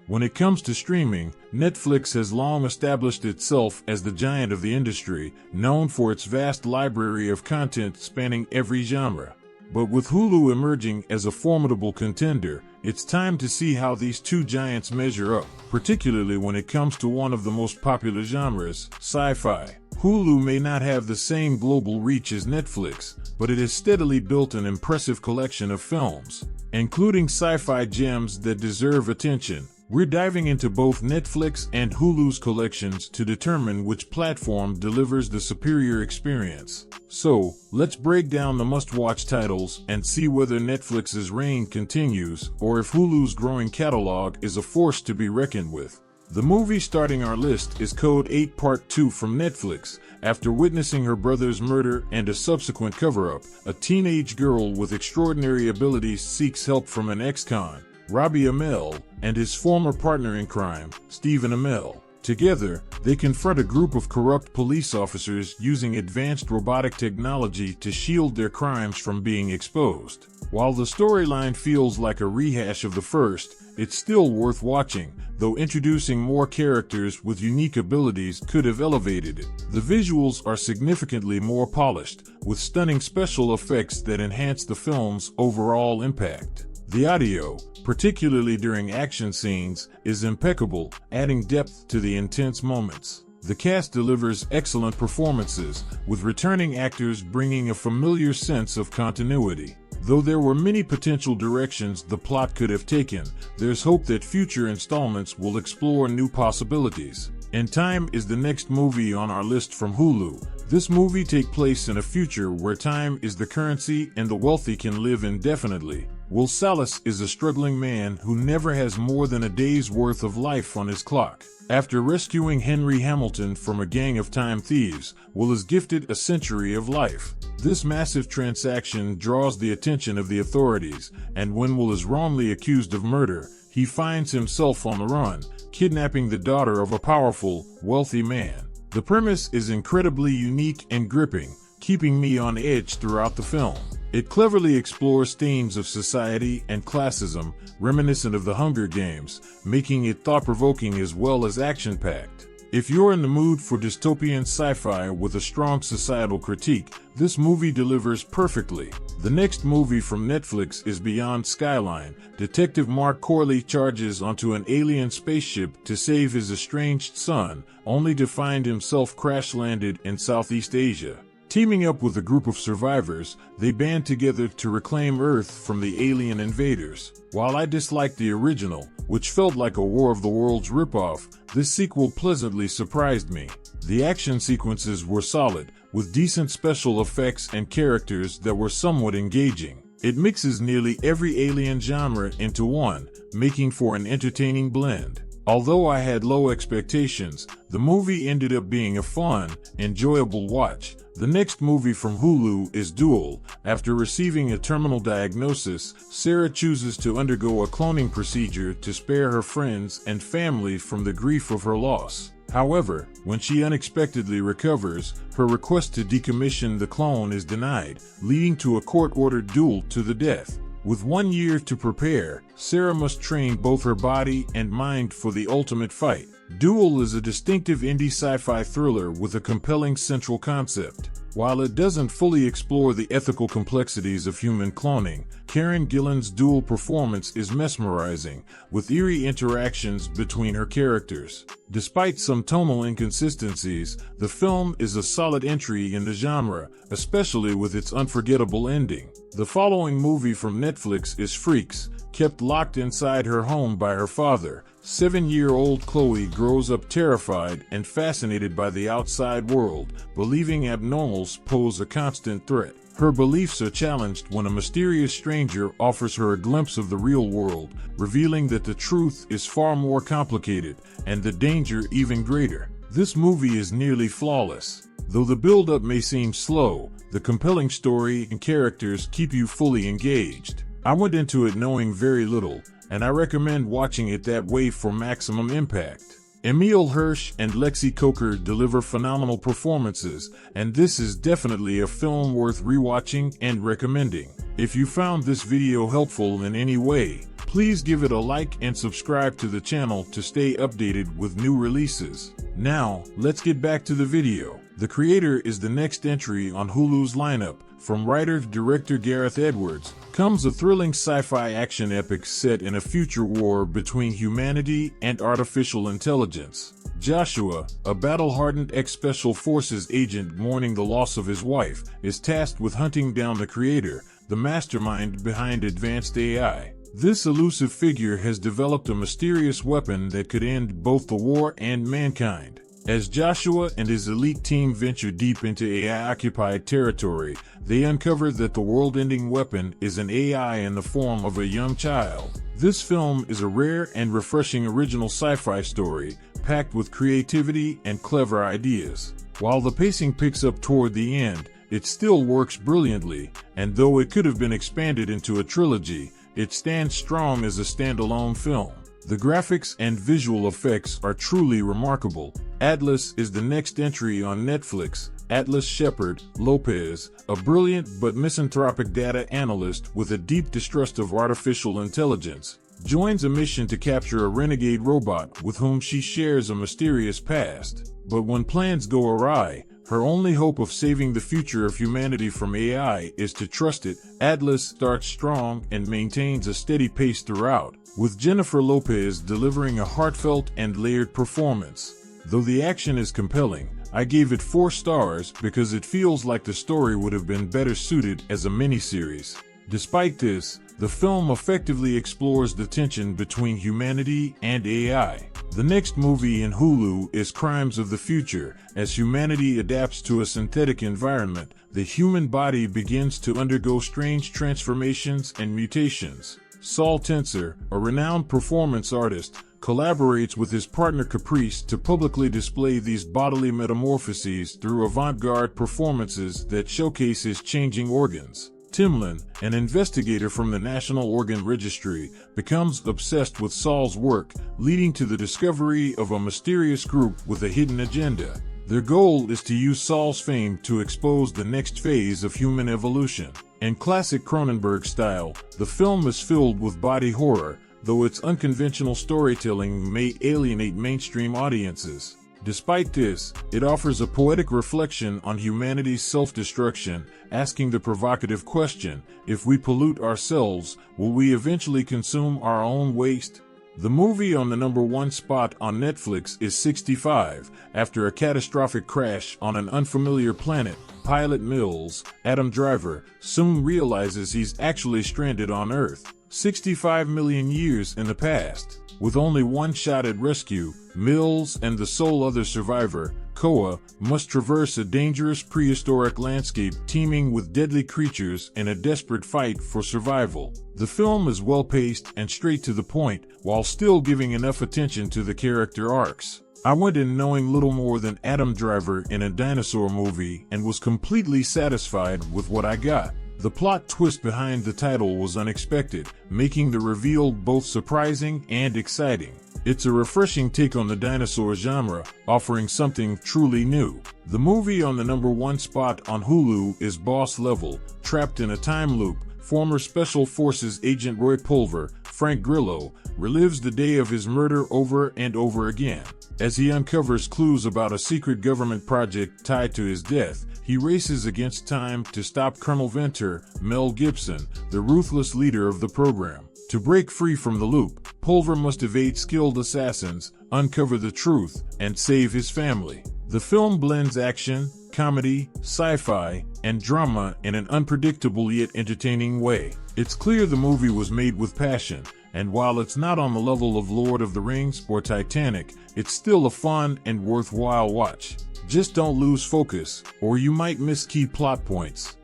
When it comes to streaming, Netflix has long established itself as the giant of the industry, known for its vast library of content spanning every genre. But with Hulu emerging as a formidable contender, it's time to see how these two giants measure up, particularly when it comes to one of the most popular genres, sci-fi. Hulu may not have the same global reach as Netflix, but it has steadily built an impressive collection of films, including sci-fi gems that deserve attention. We're diving into both Netflix and Hulu's collections to determine which platform delivers the superior experience. So, let's break down the must-watch titles and see whether Netflix's reign continues or if Hulu's growing catalog is a force to be reckoned with. The movie starting our list is Code 8 Part 2 from Netflix. After witnessing her brother's murder and a subsequent cover-up, a teenage girl with extraordinary abilities seeks help from an ex-con, Robbie Amell, and his former partner in crime, Stephen Amell. Together, they confront a group of corrupt police officers using advanced robotic technology to shield their crimes from being exposed. While the storyline feels like a rehash of the first, it's still worth watching, though introducing more characters with unique abilities could have elevated it. The visuals are significantly more polished, with stunning special effects that enhance the film's overall impact. The audio, particularly during action scenes, is impeccable, adding depth to the intense moments. The cast delivers excellent performances, with returning actors bringing a familiar sense of continuity. Though there were many potential directions the plot could have taken, there's hope that future installments will explore new possibilities. In Time is the next movie on our list from Hulu. This movie takes place in a future where time is the currency and the wealthy can live indefinitely. Will Salas is a struggling man who never has more than a day's worth of life on his clock. After rescuing Henry Hamilton from a gang of time thieves, Will is gifted a century of life. This massive transaction draws the attention of the authorities, and when Will is wrongly accused of murder, he finds himself on the run, kidnapping the daughter of a powerful, wealthy man. The premise is incredibly unique and gripping, keeping me on edge throughout the film. It cleverly explores themes of society and classism, reminiscent of the Hunger Games, making it thought-provoking as well as action-packed. If you're in the mood for dystopian sci-fi with a strong societal critique, this movie delivers perfectly. The next movie from Netflix is Beyond Skyline. Detective Mark Corley charges onto an alien spaceship to save his estranged son, only to find himself crash-landed in Southeast Asia. Teaming up with a group of survivors, they band together to reclaim Earth from the alien invaders. While I disliked the original, which felt like a War of the Worlds ripoff, this sequel pleasantly surprised me. The action sequences were solid, with decent special effects and characters that were somewhat engaging. It mixes nearly every alien genre into one, making for an entertaining blend. Although I had low expectations, the movie ended up being a fun, enjoyable watch. The next movie from Hulu is Duel. After receiving a terminal diagnosis, Sarah chooses to undergo a cloning procedure to spare her friends and family from the grief of her loss. However, when she unexpectedly recovers, her request to decommission the clone is denied, leading to a court-ordered duel to the death. With 1 year to prepare, Sarah must train both her body and mind for the ultimate fight. Duel is a distinctive indie sci-fi thriller with a compelling central concept. While it doesn't fully explore the ethical complexities of human cloning, Karen Gillan's Duel performance is mesmerizing, with eerie interactions between her characters. Despite some tonal inconsistencies, the film is a solid entry in the genre, especially with its unforgettable ending. The following movie from Netflix is Freaks. Kept locked inside her home by her father, 7-year-old Chloe grows up terrified and fascinated by the outside world, believing abnormals pose a constant threat. Her beliefs are challenged when a mysterious stranger offers her a glimpse of the real world, revealing that the truth is far more complicated and the danger even greater. This movie is nearly flawless. Though the build-up may seem slow, the compelling story and characters keep you fully engaged. I went into it knowing very little, and I recommend watching it that way for maximum impact. Emile Hirsch and Lexi Coker deliver phenomenal performances, and this is definitely a film worth rewatching and recommending. If you found this video helpful in any way, Please give it a like and subscribe to the channel to stay updated with new releases. Now, let's get back to the video. The Creator is the next entry on Hulu's lineup. From writer-director Gareth Edwards comes a thrilling sci-fi action epic set in a future war between humanity and artificial intelligence. Joshua, a battle-hardened ex-Special Forces agent mourning the loss of his wife, is tasked with hunting down the Creator, the mastermind behind advanced AI. This elusive figure has developed a mysterious weapon that could end both the war and mankind. As Joshua and his elite team venture deep into AI-occupied territory, they uncover that the world-ending weapon is an AI in the form of a young child. This film is a rare and refreshing original sci-fi story, packed with creativity and clever ideas. While the pacing picks up toward the end, it still works brilliantly, and though it could have been expanded into a trilogy, it stands strong as a standalone film. The graphics and visual effects are truly remarkable. Atlas is the next entry on Netflix. Atlas Shepard Lopez, a brilliant but misanthropic data analyst with a deep distrust of artificial intelligence, joins a mission to capture a renegade robot with whom she shares a mysterious past. But when plans go awry, her only hope of saving the future of humanity from AI is to trust it. Atlas starts strong and maintains a steady pace throughout, with Jennifer Lopez delivering a heartfelt and layered performance. Though the action is compelling, I gave it 4 stars because it feels like the story would have been better suited as a miniseries. Despite this, the film effectively explores the tension between humanity and AI. The next movie in Hulu is Crimes of the Future. As humanity adapts to a synthetic environment, the human body begins to undergo strange transformations and mutations. Saul Tenser, a renowned performance artist, collaborates with his partner Caprice to publicly display these bodily metamorphoses through avant-garde performances that showcase his changing organs. Timlin, an investigator from the National Organ Registry, becomes obsessed with Saul's work, leading to the discovery of a mysterious group with a hidden agenda. Their goal is to use Saul's fame to expose the next phase of human evolution. In classic Cronenberg style, the film is filled with body horror, though its unconventional storytelling may alienate mainstream audiences. Despite this, it offers a poetic reflection on humanity's self-destruction, asking the provocative question, if we pollute ourselves, will we eventually consume our own waste? The movie on the #1 spot on Netflix is 65. After a catastrophic crash on an unfamiliar planet, pilot Mills, Adam Driver, soon realizes he's actually stranded on Earth, 65 million years in the past. With only one shot at rescue, Mills and the sole other survivor, Koa, must traverse a dangerous prehistoric landscape teeming with deadly creatures in a desperate fight for survival. The film is well-paced and straight to the point, while still giving enough attention to the character arcs. I went in knowing little more than Adam Driver in a dinosaur movie and was completely satisfied with what I got. The plot twist behind the title was unexpected, making the reveal both surprising and exciting. It's a refreshing take on the dinosaur genre, offering something truly new. The movie on the #1 spot on Hulu is Boss Level. Trapped in a time loop, former Special Forces agent Roy Pulver, Frank Grillo, relives the day of his murder over and over again. As he uncovers clues about a secret government project tied to his death, he races against time to stop Colonel Venter, Mel Gibson, the ruthless leader of the program. To break free from the loop, Pulver must evade skilled assassins, uncover the truth, and save his family. The film blends action, comedy, sci-fi, and drama in an unpredictable yet entertaining way. It's clear the movie was made with passion, and while it's not on the level of Lord of the Rings or Titanic, it's still a fun and worthwhile watch. Just don't lose focus, or you might miss key plot points.